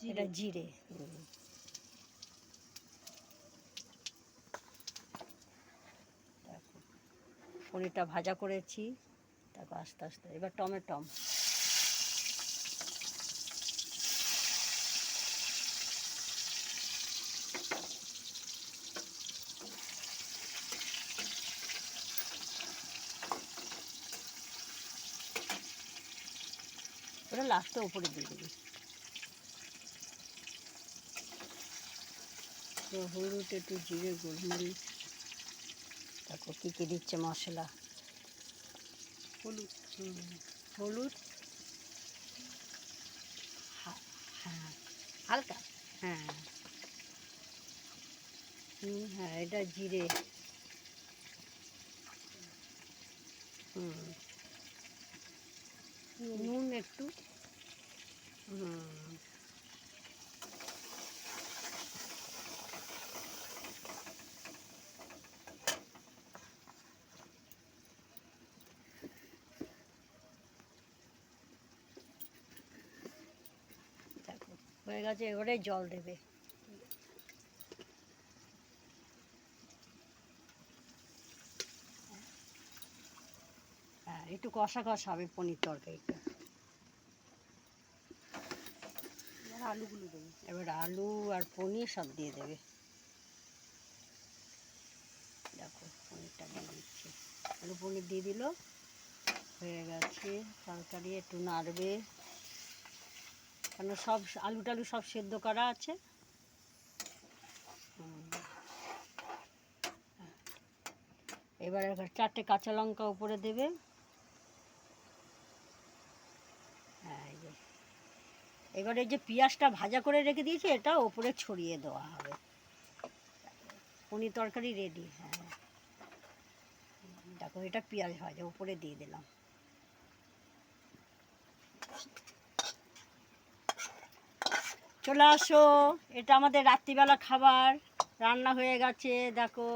এটা জিরে। দেখো পনিরটা ভাজা করেছি, তারপর আস্তে আস্তে এবার টমেটো। ওটা লাস্টে উপরে দিয়ে দিবি। হলুদ, একটু জিরে, গোলমরিচ, তারপর কী কী দিচ্ছে মশলা। হলুদ, হলুদ, হ্যাঁ হালকা, হ্যাঁ হ্যাঁ এটা জিরে, নুন একটু, দেখো হয়ে গেছে। এবারে জল দেবে। হ্যাঁ একটু কষা কষা হবে পনির তরকারিটা। আলুগুলো দেবে, এবার আলু আর পনির সব দিয়ে দেবে। দেখো পনিরটা দিয়ে দিচ্ছে, আলু পনির দিয়ে দিল, হয়ে গেছে তরকারি। একটু নাড়বে, কেন সব আলু টালু সব সেদ্ধ করা আছে। এবার 4টে কাঁচা লঙ্কা উপরে দেবে। হ্যাঁ এবার এই যে পেঁয়াজটা ভাজা করে রেখে দিয়েছি, এটা ওপরে ছড়িয়ে দেওয়া হবে। পনির তরকারি রেডি। হ্যাঁ দেখো এটা পেঁয়াজ ভাজা উপরে দিয়ে দিলাম। চলে আসো, এটা আমাদের রাত্রিবেলা খাবার রান্না হয়ে গেছে। দেখো